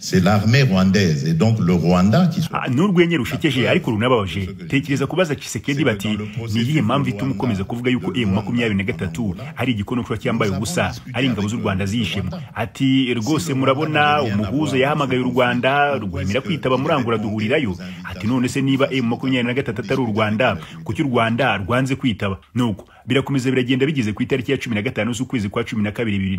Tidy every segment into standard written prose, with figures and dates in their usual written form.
c'est l'armée rwandaise et donc le Rwanda qui n'urwenya rushekeje ariko runababaje. Tekereza kubaza Tshisekedi bati ni iyihe mpamvu ituma ukomeza kuvuga yuko M23 ari igikonoshwa cyambaye ubusa ari ingabo z'u Rwanda zishemo. Ati rwose murabona umuhuzo yahamagaye u Rwanda rwemera kwitaba murangura duhurirayo. Ati none se niba M23 atari u Rwanda kuki u Rwanda rwanze kwitaba? Nuko birakomeza biragenda bigeze ku itariki ya 15 z'ukwezi kwa 12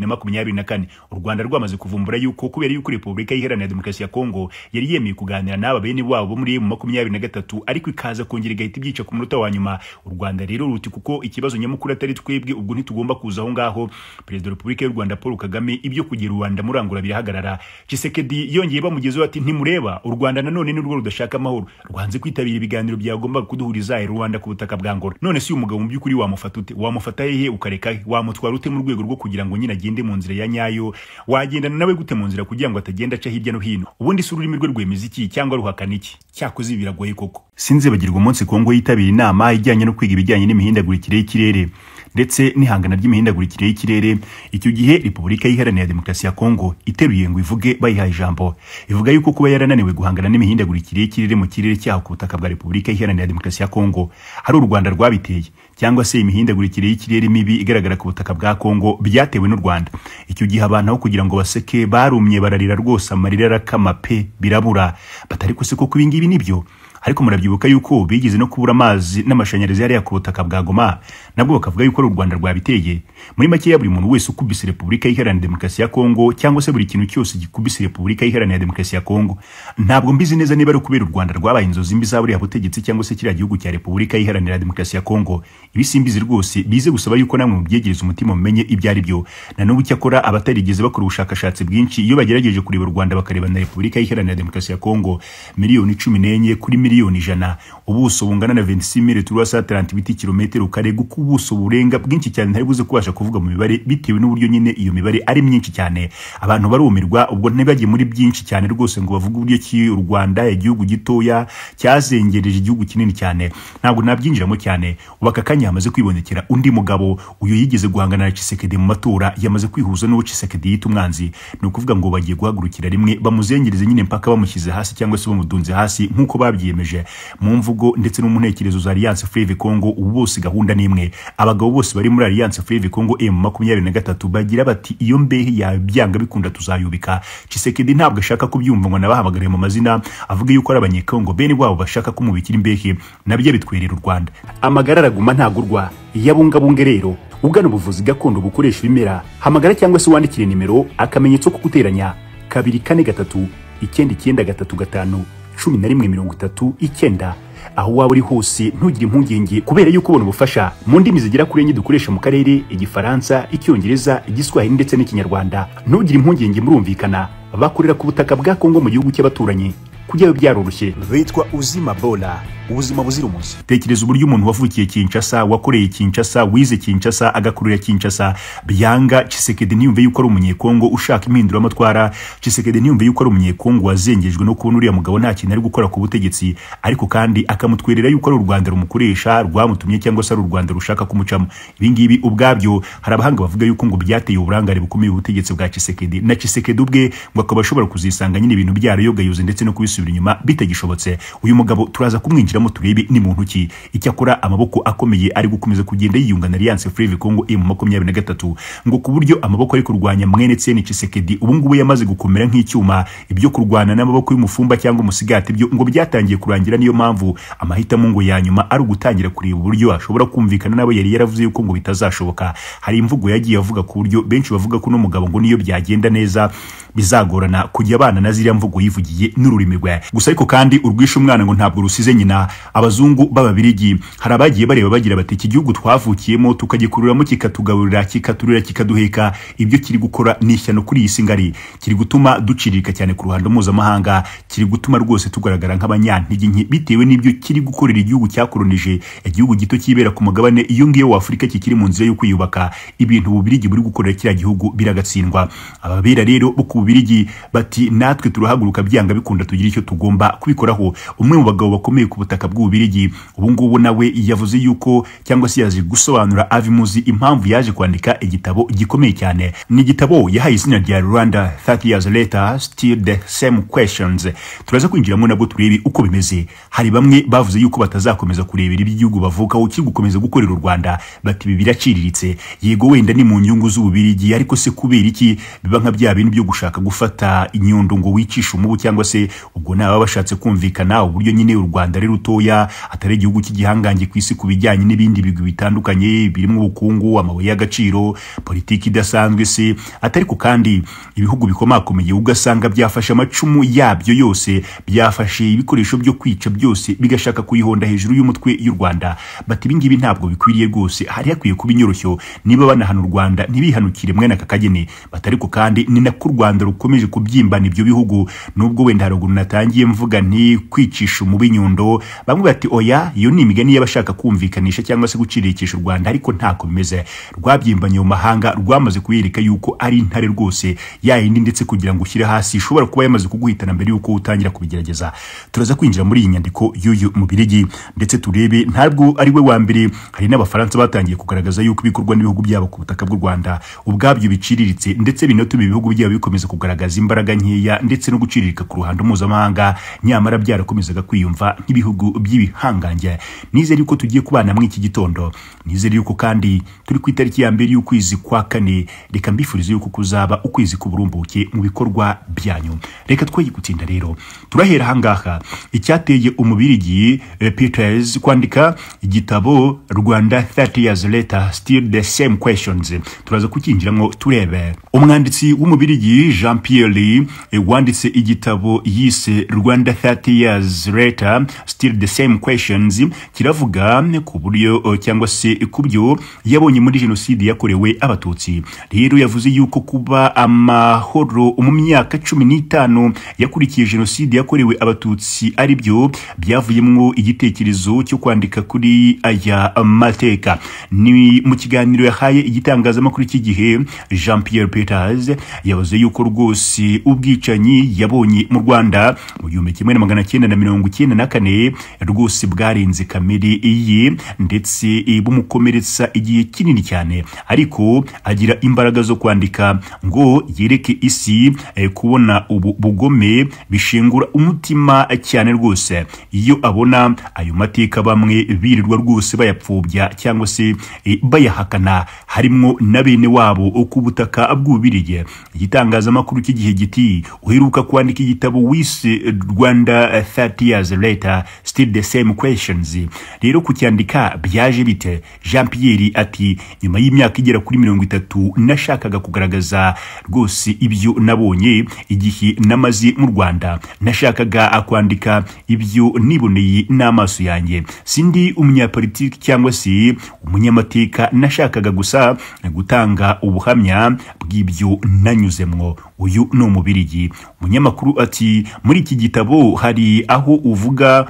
2024 u Rwanda rwamaze kuvumbura yuko kubera yuko Repubulika Iharanira Demokarasi ya Kongo yari yemeye kuganira n'aba bene wabo muri M23 ariko ikaza kongera igahita ibyica ku munota wa nyuma. U Rwanda rero ruti kuko ikibazo nyamukuru atari twebwe ubwo ntitugomba kuza aho ngaho. Perezida wa Repubulika y'u Rwanda Paul Kagame ibyo kugira Rwanda murangura birahagarara. Tshisekedi yongeye bamugezeho ati ntimureba u Rwanda nanone n'urwo rudashaka amahoro rwanze kwitabira ibiganiro byagomba kuduhuriza i Rwanda ku butaka bwa Angola. None si umugabo mu by'ukuri wamufata ute? Wamufata hehe ukareka wamutwara ute mu rwego rwo kugira ngo nyine agende mu nzira ya nyayo? Wagendana nawe gute mu nzira kugira ngo atagenda aca hirya no hino? Ubundi si ururimi rwe rwemeza iki cyangwa ruhakana iki? Cyakoze biragoye koko. Sinze bagirwa umunsi Kongo yitabira inama ijyanye no kwiga ibijyanye n'imihindagurikire y'ikirere ndetse n'ihangana ry'imihindagurikire y'ikirere. Icyo gihe Repubulika Iharanira Demokarasi ya Kongo iteruye ngo ivuge bayihaye ijambo. Ivuga yuko kuba yarananiwe guhangana n'imihindagurikire y'ikirere mu kirere cyaho ku butaka bwa Repubulika Iharanira Demokarasi ya Kongo hari u Rwanda rwabiteye, cyangwa se imihindagurikire y'ikirere mibi igaragara ku butaka bwa Kongo byatewe n'u Rwanda. Icyo gihe abantu aho kugira ngo baseke barumye bararira rwose amarira arakama pe birabura. Batari kose ko kubingibi nibyo. Ariko murabyibuka yuko bigeze no kubura amazi n'amashanyarazi yari ku butaka bwa Goma, nabwo bakavuga yuko u Rwanda rwabiteye. Muri make ya buri muntu wese ukubise Repubulika Iharanira Demokarasi ya Kongo cyangwa se buri kintu cyose gikubise Repubulika Iharanira Demokarasi ya Kongo, ntabwo mbizi neza niba ari kubera u Rwanda rwabaye inzozi mbi za buri butegetsi cyangwa se kiriya gihugu cya Repubulika Iharanira Demokarasi ya Kongo. Ibisimbizi rwose bize gusaba yuko namwe mubyegereza umutima mumenye ibyo ari byo. Na n'ubu cyakora abatarigeze bakora ubushakashatsi bwinshi iyo bagerageje kureba u Rwanda bakareba na Repubulika Iharanira Demokarasi ya Kongo, miliyoni 14 kuri miliyoni 100, ubuso bungana na 26330 kilometero kare, guko ubuso burenga bwinshi cyane ntari buze kubasha kuvuga mu mibare bitewe n'uburyo nyine iyo mibare ari myinshi cyane. Abantu barumirwa ubwo ntibagiye muri byinshi cyane rwose ngo bavuge uburyo ki u Rwanda igihugu gitoya cyazengereje igihugu kinini cyane. Ntabwo nabyinjiramo cyane. Ubaka kanya hamaze kwibonekera undi mugabo uyu yigeze guhangana na Tshisekedi mu matora, yamaze kwihuza n'uwo Tshisekedi yita umwanzi. Ni ukuvuga ngo bagiye guhagurukira rimwe bamuzengereze nyine mpaka bamushyize hasi cyangwa se bamudunze hasi nk'uko babyiyemeje mu mvugo ndetse no mu ntekerezo za Alliance Fleuve Congo. Ubu bose gahunda nimwe. Abagabo bose bari muri Alliance Fleuve Congo M23 bagira bati iyo mbehe ya byanga bikunda tuzayubika. Tshisekedi ntabwo ashaka kubyumva ngo nabahamagare mu mazina avuga yuko ari abanyekongo bene wabo bashaka kumubikira imbehe nabyo bitwerera u Rwanda. Amagara araguma ntagurwa yabungabunge rero. Ugana ubuvuzi gakondo bukoresha ibimera, hamagara cyangwa se wandikire nimero akamenyetso ko guteranya 243 9935 1139. Aho waba uri hose ntugire impungenge kubera yuko ubona ubufasha mu ndimi zigera kuri enye dukoresha mu karere: Igifaransa, Icyongereza, Igiswahili ndetse n'Ikinyarwanda. Ntugire impungenge, murumvikana. Bakorera ku butaka bwa Kongo mu gihugu cy'abaturanyi. Kujyayo byaroroshye. Bitwa Uzima Bola, ubuzima buzira umuze. Tekereza uburyo umuntu wavukiye Kinshasa, wakoreye Kinshasa, wize Kinshasa, agakurira Kinshasa, byanga Tshisekedi niyumve yuko ari umunyekongo ushaka impindura amatwara. Tshisekedi niyumve yuko ari umunyekongo wazengejwe no kubona uriya mugabo nta kintu ari gukora ku butegetsi, ariko kandi akamutwerera yuko ari u Rwanda rumukoresha rwamutumye cyangwa se ari u Rwanda rushaka kumucamo. Ibi ngibi ubwabyo hari abahanga bavuga yuko ngo byateye uburangare bukomeye ubutegetsi bwa Tshisekedi, na Tshisekedi ubwe ngo akaba ashobora kuzisanga nyine ibintu byarayogayuze ndetse no kubisubira inyuma bitagishobotse. Uyu mugabo turaza kumwinjiramo turebe ni muntu ki. Icyakora amaboko akomeye ari gukomeza kugenda yiyunga na Alliance Fleuve Congo M23 ngo ku buryo amaboko ari kurwanya mwene Tseni Tshisekedi ubu ngubu yamaze gukomera nk'icyuma. Ibyo kurwana n'amaboko y'umufumba cyangwa umusigati byo ngo byatangiye kurangira. Niyo mpamvu amahitamo ngo ya nyuma ari gutangira kureba uburyo ashobora kumvikana nabo yari yaravuze yuko ngo bitazashoboka. Hari imvugo yagiye avuga ku buryo benshi bavuga ko no mugabo ngo niyo byagenda neza bizagorana kujya abana na ziriya mvugo yivugiye n'ururimi rwe. Gusa ariko kandi urwisha umwana ngo ntabwo rusize nyina. Abazungu b'Ababirigi hari abagiye bareba bagira bati iki gihugu twavukiyemo tukagikururamo kikatugaburira kikaturira kikaduheka, ibyo kiri gukora ni ishyano kuri iyi si ngari, kiri gutuma ducirika cyane ku ruhando mpuzamahanga, kiri gutuma rwose tugaragara nk'abanyantege nke bitewe n'ibyo kiri gukorera igihugu cyakoronije, igihugu gito kibera ku mugabane iyo ngiyo wa Afurika kikiri mu nzira yo kwiyubaka. Ibintu Ububirigi buri gukorera kiriya gihugu biragatsindwa. Ababera rero bo ku Ububirigi bati natwe turahaguruka byanga bikunda tugira icyo tugomba kubikoraho. Umwe mu bagabo bakomeye ku butaka bw'Ububirigi ubu ngubu nawe yavuze yuko cyangwa se yaje gusobanura avimuzi impamvu yaje kwandika igitabo gikomeye cyane. Ni igitabo yahaye izina rya Rwanda 30 years later still the same questions. Turaza kwinjiramo nabwo turebe uko bimeze. Hari bamwe bavuze yuko batazakomeza kurebera iby'igihugu bavukaho cyo gukomeza gukorera u Rwanda, bati ibi biraciriritse. Yego wenda ni mu nyungu z'Ububirigi, ariko se kubera iki biba nka bya bintu byo gushaka gufata inyundo ngo wicisha umubu, cyangwa se ubwo naba bashatse kumvikana uburyo nyine u Rwanda ari rutoya atari igihugu cy'igihangange ku isi kubijyanye n'ibindi bigwi bitandukanye birimo ubukungu, amabuye y'agaciro, politiki idasanzwe se, atariko kandi ibihugu bikomakomeye ugasanga byafashe amacumu yabyo yose, byafashe ibikoresho byo kwica byose bigashaka kuyihonda hejuru y'umutwe y'u Rwanda. Bati ibingibi ntabwo bikwiriye rwose, hari hakwiye kuba inyoroshyo niba banahana u Rwanda ntibihanukire mwene aka kageni. Batariko kandi ni nako u Rwanda rukomeje kubyimbana ibyo bihugu, nubwo wenda haruguru natangiye mvuga nti kwicisha mu binyundo. Bamwe bati oya, iyo ni imigani y'abashaka kumvikanisha cyangwa se gucirikisha u Rwanda, ariko ntako bimeze. Rwabyimbanye mu mahanga, rwamaze kuyereka yuko ari intare rwose yayindi, ndetse kugira ngo ushyire hasi ishobora kuba yamaze kuguhitana mbere yuko utangira kubigerageza. Turaza kwinjira muri iyi nyandiko y'uyu Mubirigi ndetse turebe ntabwo ari we wa mbere. Hari n'Abafaransa batangiye kugaragaza yuko ibikorwa n'ibihugu byabo ku butaka bw'u Rwanda ubwabyo biciriritse, ndetse binatuma ibihugu byabo bikomeza kugaragaza imbaraga nkeya ndetse no guciririka ku ruhando mpuzamahanga, nyamara byarakomezaga kwiyumva nk'ibihugu by'ibihangange. Nizere yuko tugiye kubana muri iki gitondo, nizere yuko kandi turi ku itariki ya mbere y'ukwezi kwa kane. Reka mbifurize yuko kuzaba ukwezi k'uburumbuke mu bikorwa byanyu. Reka twoye gutinda rero, turahera hangaha icyateye Umubirigi Peters kwandika igitabo Rwanda 30 years later still the same questions. Turaza kukinjiramo turebe. Umwanditsi w'Umubirigi Jean Pierre wanditse igitabo yise Rwanda 30 years later still the same questions, kiravuga ku buryo cyangwa se kubyo yabonye muri jenoside yakorewe Abatutsi. Rero yavuze yuko kuba amahoro mu myaka 15 yakurikiye jenoside yakorewe Abatutsi ari byo byavuyemo igitekerezo cyo kwandika kuri aya mateka. Ni mu kiganiro yahaye igitangazamakuru cy'igihe, Jean Pierre Peters yavuze yuko rwose ubwicanyi yabonye mu Rwanda mu 1994 rwose bwarenze kamere iye, ndetse bumukomeretsa igihe kinini cyane, ariko agira imbaraga zo kwandika ngo yereke isi kubona ubu bugome bishengura umutima cyane rwose. Iyo abona ayo mateka bamwe birirwa rwose bayapfobya cyangwa se bayahakana, harimo na bene wabo ku butaka bw'Ububirigi. Igitangazamakuru cy'igihe giti uheruka kwandika igitabo wise Rwanda 30 years later still the same questions. Rero kucyandika byaje bite? Jean Pierre ati nyuma y'imyaka igera kuri 30 nashakaga kugaragaza rwose ibyo nabonye igihe namaze mu Rwanda. Nashakaga kwandika ibyo niboneye n'amaso yanjye. Sindi umunyapolitiki cyangwa se umunyamateka, nashakaga gusa gutanga ubuhamya bw'ibyo nanyuzemwo. Uyu no Umubirigi. Umunyamakuru ati muri iki gitabo hari aho uvuga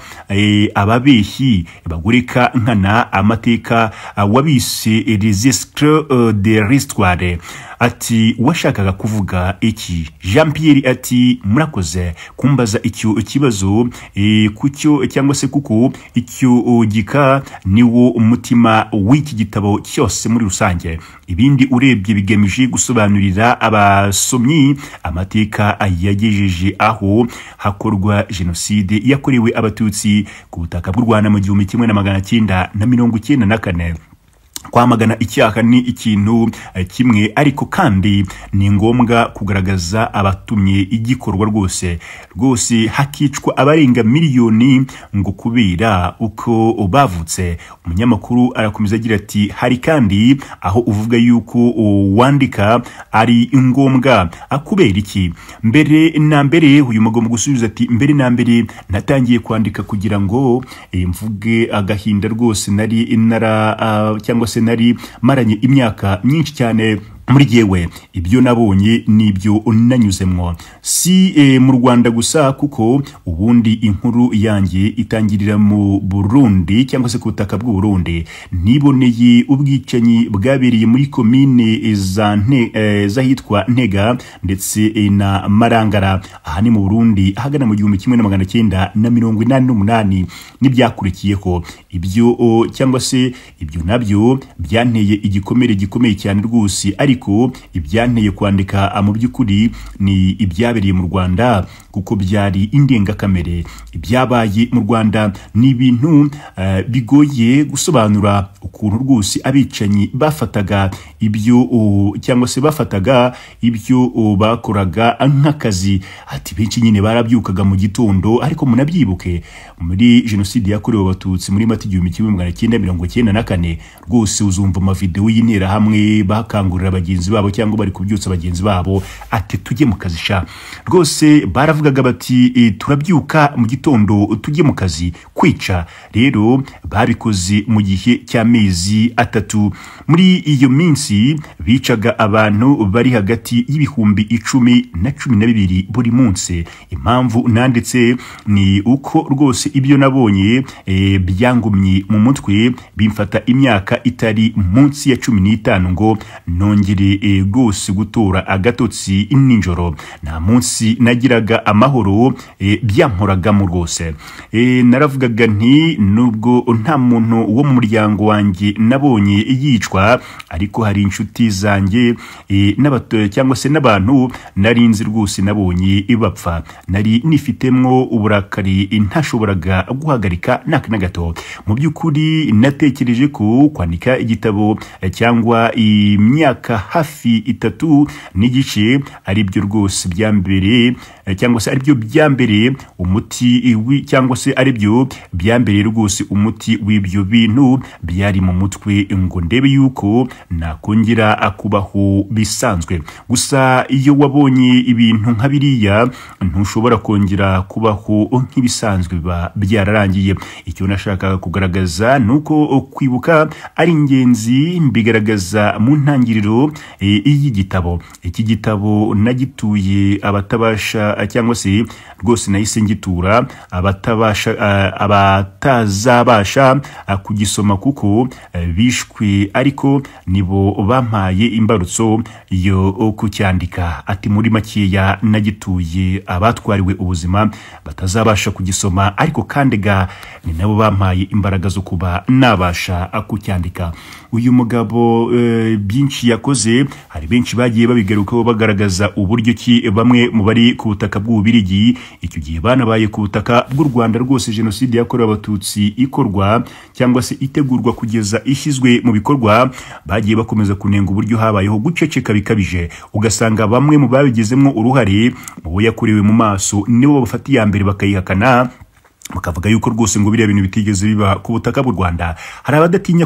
ababeshyi bagureka nkana amateka wabise registre de l'histoire. Ati washakaga kuvuga iki? Jean Pierre ati murakoze kumbaza icyo kibazo kucyo cyangwa se kuko icyo gika niwo umutima w'iki gitabo cyose muri rusange. Ibindi urebye bigamije gusobanurira abasomyi amateka yagejeje aho hakorwa jenoside yakorewe Abatutsi ku butaka bw'u Rwanda mu 1994. Kwamagana icyaha ni ikintu kimwe, ariko kandi ni ngombwa kugaragaza abatumye igikorwa rwose hakicwa abarenga miliyoni ngo kubera uko bavutse. Umunyamakuru arakomeza agira ati hari kandi aho uvuga yuko wandika ari ngombwa kubera iki? Mbere na mbere uyu mugomba gusubiza ati mbere na mbere natangiye kwandika kugira ngo mvuge agahinda rwose nari cyangwa se nari maranye imyaka myinshi cyane muri jewe ibyo nabonye nibyo nanyuzemwo si mu Rwanda gusa kuko ubundi inkuru yanjye itangirira mu Burundi cyangwa se ku butaka bw'u Burundi niboneye ubwicanyi bwabereye muri komine zahitwa Ntega ndetse na Marangara aha ni mu Burundi hagana mu 1988 n'ibyakurikiyeho ibyo cyangwa se ibyo nabyo byanteye igikomere gikomeye cyane rwose ariko ibyanteye kwandika mu by'ukuri ni ibyabereye mu Rwanda kuko byari indengakamere ibyabaye mu Rwanda ni ibintu bigoye gusobanura ukuntu rwose abicanyi bafataga ibyo cyangwa se bafataga ibyo bakoraga nk'akazi ati benshi nyine barabyukaga mu gitondo ariko munabyibuke muri jenoside yakorewe abatutsi muri Mata 1994 rwose uzumva amavideo y'intera hamwe bakangurira abagenzi babo cyangwa bari kubyutsa abagenzi babo ati tujye mu kazi sha rwose baravugaga bati turabyuka mu gitondo tujye mu kazi kwica rero babikoze mu gihe cy'amezi 3 muri iyo minsi bicaga abantu bari hagati y'ibihumbi 10 na 12 buri munsi impamvu nanditse ni uko rwose ibyo nabonye byangumye mu mutwe bimfata imyaka itari munsi ya 15 ngo nongere rwose gutora agatotsi ninjoro nta munsi nagiraga amahoro byankoragamo rwose naravugaga nti nubwo nta muntu wo mu muryango wanjye nabonye yicwa ariko hari inshuti zanjye cyangwa se n'abantu narinzi rwose nabonye bapfa nari nifitemwo uburakari ntashoboraga guhagarika na gato mu by'ukuri natekereje ko kwandika igitabo cyangwa imyaka hafi 3 n'igice ari byo rwose byambere cyangwa se ari byo byambere umuti cyangwa se ari byo byambere rwose umuti w'ibyo bintu byari mu mutwe ngo ndebe yuko nakongera akubaho bisanzwe gusa iyo wabonye ibintu nka biriya ntushobora kongera kubaho nk'ibisanzwe byararangiye icyo nashakaga kugaragaza nuko kwibuka ari ingenzi mbigaragaza mu ntangiriro y'igitabo iki gitabo nagituye abatabasha cyangwa se rwose nahise ngitura abatazabasha kugisoma kuko bishwe ariko nibo bampaye imbarutso yo kucyandika ati muri makeya nagituye abatwariwe ubuzima batazabasha kugisoma ariko kandi ni nabo bampaye imbaraga zo kuba nabasha kucyandika uyu mugabo byinshi yakoze hari benshi bagiye babigarukaho bagaragaza uburyo ki bamwe mu bari ku butaka bw'Ububirigi icyo gihe banabaye ku butaka bw'u Rwanda rwose jenoside yakorewe abatutsi ikorwa cyangwa se itegurwa kugeza ishyizwe mu bikorwa bagiye bakomeza kunenga uburyo habayeho guceceka bikabije ugasanga bamwe mu babigezemo uruhare mu yakorewe mu maso nibo bafatiye mbere bakayihakana bakavuga yuko rwose ngo biriya bintu bitigeze biba ku butaka bw'u Rwanda hari abadatinya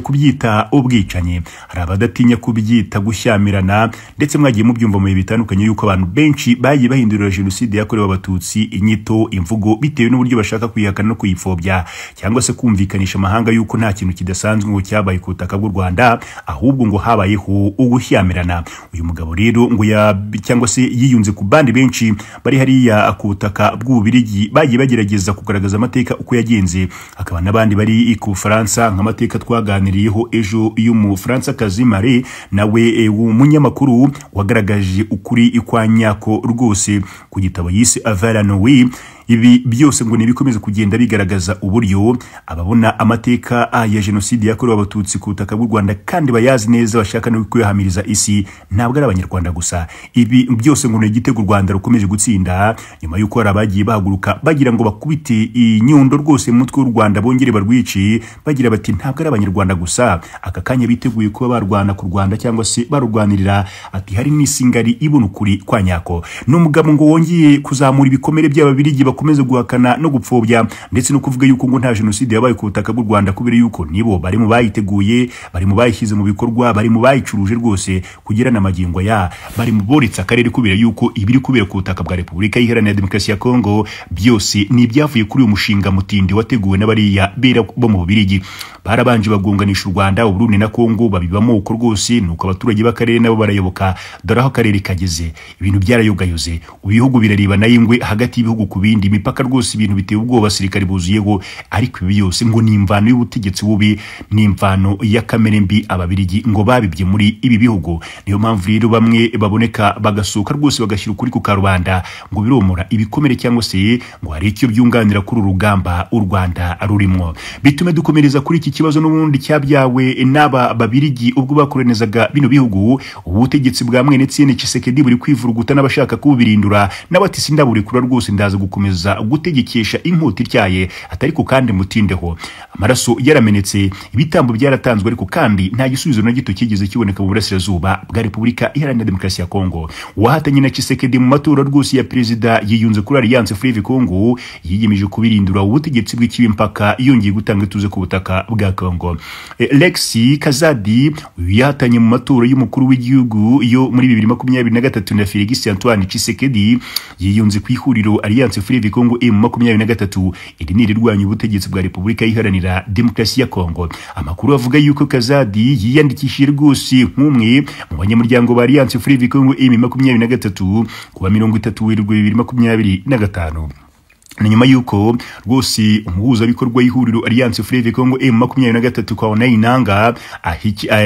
kubyita ubwicanyi hari abadatinya kubyita gushyamirana ndetse mwagiye mubyumva mu bitandukanye yuko abantu benshi bagiye bahindurira jenoside yakorewe abatutsi inyito imvugo bitewe n'uburyo bashaka kwihakana no kuyipfobya cyangwa se kumvikanisha amahanga yuko nta kintu kidasanzwe ngo cyabaye ku butaka bw'u Rwanda ahubwo ngo habayeho ugushyamirana uyu mugabo rero ngo cyangwa se yiyunze ku bandi benshi bari hariya ku butaka bw'Ububirigi bagiye bagerageza kugaragaza amateka uko yagenze akaba nabandi bari ku Faransa nk'amateka twaganiriyeho ejo y'Umufaransa kazi Marie nawe umunyamakuru wagaragaje ukuri kwa nyako rwose ku gitabo yise Avaranowi ibi byose ngo nibikomeza kugenda bigaragaza uburyo ababona amateka ya jenoside yakorewe abatutsi ku butaka bw'u Rwanda kandi bayazi neza bashaka no kuyahamiriza isi ntabwo ari abanyarwanda gusa ibi byose ngo n'igitego u Rwanda rukomeje gutsinda nyuma yuko arabagiye bahaguruka bagira ngo bakubite inyundo rwose mu mutwe w'u Rwanda bongere barwici bagira bati ntabwo ari abanyarwanda gusa aka kanya biteguye kuba barwana ku Rwanda cyangwa se barurwanirira ati hari n'isingari ibona ukuri kwa nyako n'umugabo ngo wongeye kuzamura ibikomere by'Ababirigi bakomeza guhakana no gupfobya ndetse no kuvuga yuko ngo nta jenoside yabaye ku butaka bw'u Rwanda kubera yuko nibo bari mu bayiteguye, bari mu bayishyize mu bikorwa, bari mu bayicuruje rwose kugira na magingo ya bari mu boritse akarere kubera yuko ibiri kubera ku butaka bwa Repubulika Iharanira Demokarasi ya Kongo byose ni ibyavuye kuri uyu mushinga mutindi wateguwe n'abariya bera bo mu Bubiligi. Barabanje bagunganisha u Rwanda, Uburundi na Kongo babibamo uko rwose, nuko abaturage b'akarere nabo barayoboka. Dore aho akarere kageze ibintu byarayogayoze, ibihugu birariba na ingwe hagati y'ibihugu ku bindi, imipaka rwose ibintu biteye ubwoba, abasirikare buzuyeho. Ariko ibi byose ngo ni imvano y'ubutegetsi bubi, ni imvano ya kamere mbi Ababiligi ngo babibye muri ibi bihugu. Niyo mpamvu rero bamwe baboneka bagasohoka rwose bagashyira ukuri ku karubanda ngo biromora ibikomere cyangwa se ngo hari icyo byunganira kuri urugamba u Rwanda rurimo. Bitume dukomereza kuri iki kibazo n'ubundi cyabyawe n'aba Babiligi ubwo bakorenezaga bino bihugu. Ubutegetsi bwa mwene Etienne Tshisekedi buri kwivuruguta n'abashaka kubirindura, n'abati sindabure kura rwose ndaza gukomeza gutegekesha inkota ityaye, atari ko kandi mutindeho. Amaraso yaramenetse, ibitambo byaratanzwe, ariko kandi nta gisubizo na gito kigeze kiboneka mu burasirazuba bwa Repubulika Iharanira Demokarasi ya Kongo. Wahatanye na Tshisekedi mu matora rwose ya perezida yiyunze kuri Alliance Fleuve Congo, yiyemeje kubirindura ubutegetsi bw'ikibi mpaka yongeye gutanga ituze ku butaka bwa Kongo. Lexi Kazadi yahatanye mu matora y'umukuru w'igihugu yo muri 2023 na Félix Antoine Tshisekedi yiyunze ku ihuriro Alliance Fleuve Congo M23, iri ni rirwanya ubutegetsi bwa Repubulika Iharanira Demokarasi ya Kongo. Amakuru avuga yuko Kazadi yiyandikishije rwose nk'umwe mu banyamuryango ba Alliance Fleuve Congo M23 kuwa 30 Werurwe 2025. Na nyuma yuko rwose umuhuzabikorwa y'ihuriro Alliance Fleuve Congo M23 kwa Nanga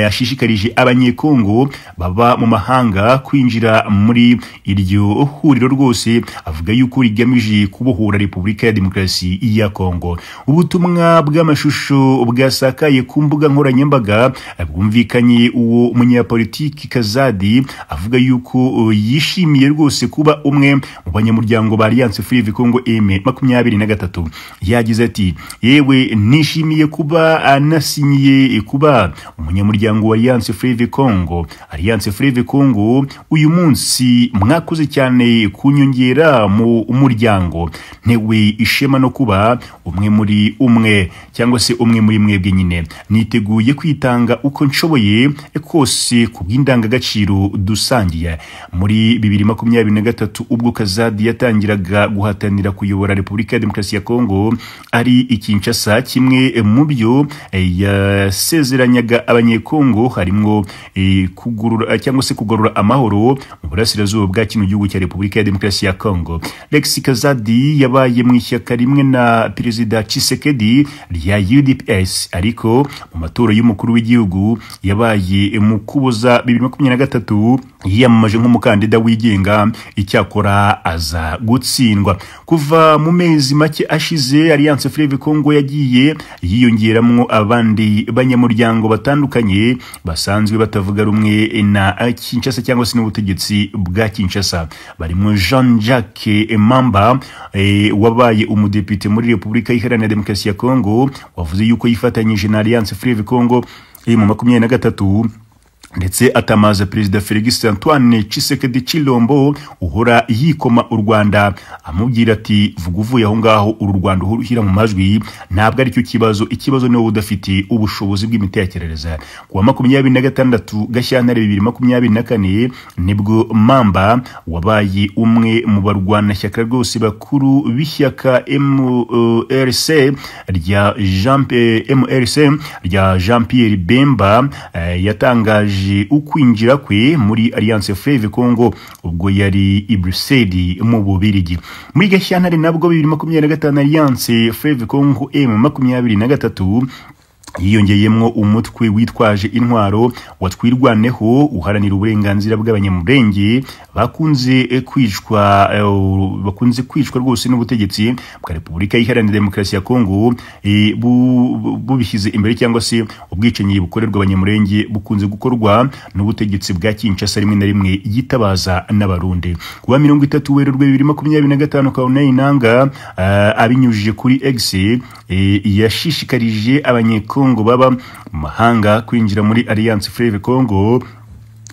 ashishikarije abanyekongo baba mu mahanga kwinjira muri iryo huriro rwose, avuga yuko rigamije kubohora Repubulika ya Demokarasi ya Kongo. Ubutumwa bw'amashusho bwasakaye ku mbuga nkoranyambaga bwumvikanye uwo munyapolitiki Kazadi avuga yuko yishimiye rwose kuba umwe mu banyamuryango ba Alliance Fleuve Congo M23. Yagize ati, yewe nishimiye kuba anasinyiye kuba umunyamuryango wa Alliance Fleuve Congo. Alliance Fleuve Congo uyu munsi mwakoze cyane kunyongera mu umuryango, ntewe ishema no kuba umwe muri umwe cyangwa se umwe muri mwebwe nyine. Niteguye kwitanga uko nshoboye kose kubw'indangagaciro dusangiye. Muri 2023 ubwo Kazadi yatangiraga guhatanira kuyobora Repubulika ya Demokarasi ya Kongo ari Kinshasa, kimwe mu byo yasezeranyaga abanyekongo harimo kugurura cyangwa se kugarura amahoro mu burasirazuba bwa kino gihugu cya Repubulika ya Demokarasi ya Kongo. Lexi Kazadi yabaye mu ishyaka rimwe na Perezida Tshisekedi rya UDPS, ariko mu matora y'umukuru w'igihugu yabaye mu Kuboza 2023 yiyamamaje nk'umukandida wigenga, icyakora aza gutsindwa. Kuva mu mezi make ashize Alliance Fleuve Congo yagiye yiyongeramo abandi banyamuryango batandukanye basanzwe batavuga rumwe na Kinshasa cyangwa se n'ubutegetsi bwa Kinshasa. Barimo Jean-Jacques Mamba wabaye umudepite muri Repubulika Iharanira Demokarasi ya Kongo, wavuze yuko yifatanyije na Alliance Fleuve Congo mu 2023, ndetse atamaza Perezida Félix Antoine Tshisekedi Chilombo uhora yikoma u Rwanda, amubwira ati vuga uvuye aho ngaho uru Rwanda uhira mu majwi, ntabwo ari cyo kibazo, ikibazo niwe udafite ubushobozi bw'imitekerereze. Kuwa 26 Gashyantare 2024 nibwo Mamba wabaye umwe mu barwanashyaka rwose bakuru b'ishyaka MRC rya Jean-Pierre Bemba yatangaje ukwinjira kwe muri Alliance Fleuve Congo ubwo yari i Bruxelles mu Bubiligi. Muri Gashyantare nabwo 2025 Alliance Fleuve Congo M23 yiyongeyemo umutwe witwaje intwaro watwirwaneho uharanira uburenganzira bw'abanyamurenge bakunze kwicwa rwose n'ubutegetsi bwa Repubulika Iharanira Demokarasi ya Kongo, bubishyize imbere cyangwa se ubwicanyi bukorerwa abanyamurenge bukunze gukorwa n'ubutegetsi bwa Kinshasa rimwe na rimwe yitabaza n'abarundi. Kuwa 30 Werurwe 2025 Corneille Nangaa abinyujije kuri X yashishikarije abanyekongo baba mu mahanga kwinjira muri Alliance Fleuve Congo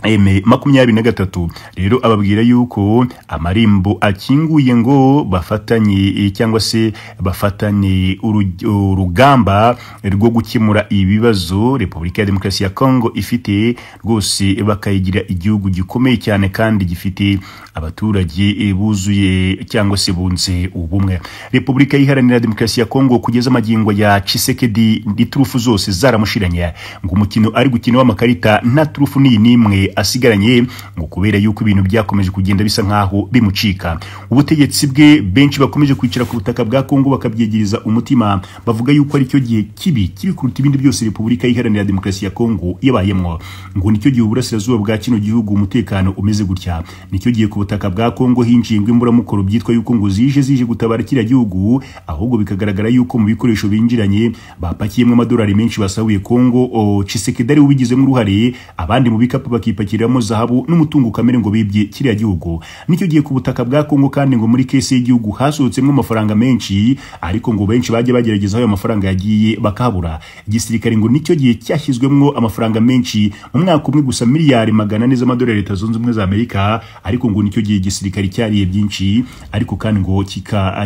M23 rero ababwira yuko amarembo akinguye ngo bafatanye cyangwa se bafatanye urugamba rwo gukemura ibibazo Repubulika ya Demokarasi ya Kongo ifite rwose bakayigira igihugu gikomeye cyane kandi gifite abaturage buzuye cyangwa se bunze ubumwe. Repubulika Iharanira Demokarasi ya Kongo kugeza magingo ya Tshisekedi iturufu zose zaramushiranye ngo umukino ari gukina w'amakarita nta turufu nimwe asigaranye ngo kubera yuko ibintu byakomeje kugenda bisa nkaho bimucika. Ubutegetsi bwe benshi bakomeje kwicara ku butaka bwa Kongo bakabyegereza umutima bavuga yuko ari cyo gihe kibi kuruta ibindi byose Repubulika Iharanira Demokarasi ya Kongo yabayemo. Ngo nicyo gihe uburasirazuba bwa kino gihugu umutekano umeze gutya, nicyo gihe ku butaka bwa Kongo hinjingwe imburamukoro byitwa yuko ngo zije gutabara kiriya gihugu, ahubwo bikagaragara yuko mu bikoresho binjiranye bapakiyemo amadolari menshi basahuye Kongo. Tshisekedi ari ubigizemo uruhare, abandi mu bikapu bakipakiramo zahabu n'umutungo kamere ngo bibye kiriya gihugu. Nicyo gihe ku butaka bwa Kongo kandi ngo muri kese y'igihugu hasohotsemo amafaranga menshi, ariko ngo benshi bajye bagerageza ayo mafaranga yagiye bakabura. Igisirikare ngo nicyo gihe cyashyizwemo amafaranga menshi mu mwaka umwe gusa miliyari 400 z'amadolari Leta Zunze Ubumwe za Amerika, ariko ngo nicyo gihe igisirikare cyariye byinshi, ariko kandi ngo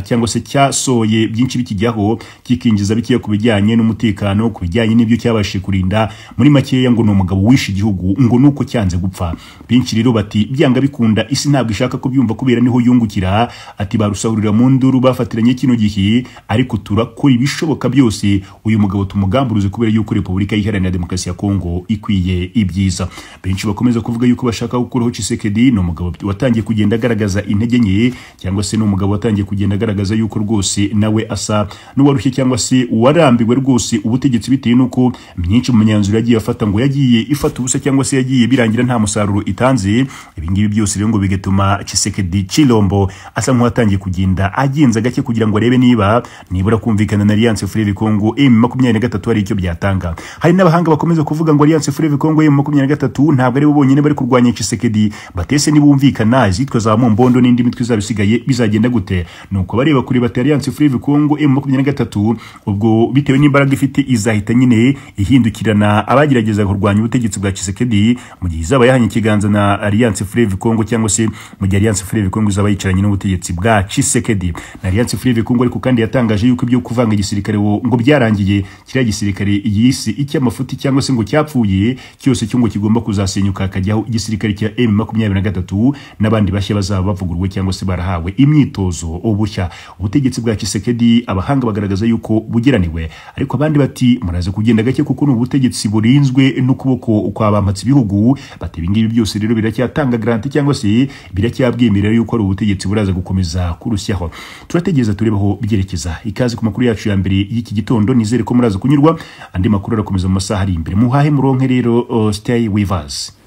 cyangwa se cyasoye byinshi bikijyaho kikinjiza bikiye ku bijyanye n'umutekano, ku bijyanye n'ibyo cyabashije kurinda. Muri makeya ngo no mugabo wishe igihugu ngo nuko cyanze gupfa. Benshi rero bati byanga bikunda isi ntabwo ishaka kubyumva kubera niho yungukira, ati barusahurira mu nduru bafatiranye kino gihe, ariko turakora ibishoboka byose uyu mugabo tumugamburuze kubera yuko Repubulika Iharanira Demokarasi ya Kongo ikwiye ibyiza. Benshi bakomeza kuvuga yuko bashaka gukuraho Tshisekedi, no mugabo watangiye kugenda agaragaza intege nke, cyangwa se no mugabo watangiye kugenda agaragaza yuko rwose nawe asa n'uwarushye cyangwa se warambiwe rwose ubutegetsi bitewe nuko myinshi mu myanzuro yagiye afata ngo yagiye ifata ubusa cyangwa se yagiye birangira nta musaruro itanze. Ibingibi byose rero ngo bigatuma Tshisekedi Chilombo asa nk'uwatangiye kugenda agenza gake kugira ngo arebe nibura kumvikana na Alliance Fleuve Congo M23 ari icyo byatanga. Hari n'abahanga bakomeza kuvuga ngo Alliance Fleuve Congo M23 ntabwo ari bo bonyine bari kurwanya Tshisekedi, batese nibumvikana izitwa za Mombondo n'indi mitwe zabisigaye bizagenda gute. Nuko bareba kuri bati Alliance Fleuve Congo M23 ubwo bitewe n'imbaraga ifite izahita nyine ihindukirana abagerageza kurwanya ubutegetsi bwa Tshisekedi mu gihe izaba yahanye ikiganza na Alliance Fleuve Congo, cyangwa se mu gihe Alliance Fleuve Congo izaba yicaranye n'ubutegetsi bwa Tshisekedi. Na Alliance Fleuve Congo ariko kandi yatangaje yuko ibyo kuvanga igisirikare ngo byarangiye, kiriya gisirikare yisi icy'amafuti cyangwa se ngo cyapfuye cyose cyo ngo kigomba kuzasenyuka akajyaho igisirikare cya M23 n'abandi bashya bazaba bavugurwe cyangwa se barahawe imyitozo ubushya. Ubutegetsi bwa Tshisekedi abahanga bagaragaza yuko bugeraniwe, ariko abandi bati muraze kugenda gake kuko n'ubutegetsi burinzwe n'ukuboko kwa bampatse ibihugu. Bati ibingibi byose rero biracyatanga garanti cyangwa se biracyabwemerera yuko ari ubutegetsi buraza gukomeza kurusyaho. Turategereza turebaho byerekeza. Ikaze ku makuru yacu ya mbere y'iki gitondo, nizere ko muraza kunyurwa. Andi makuru arakomeza mu masaha ari imbere. Muhahe muronke rero, stay with us.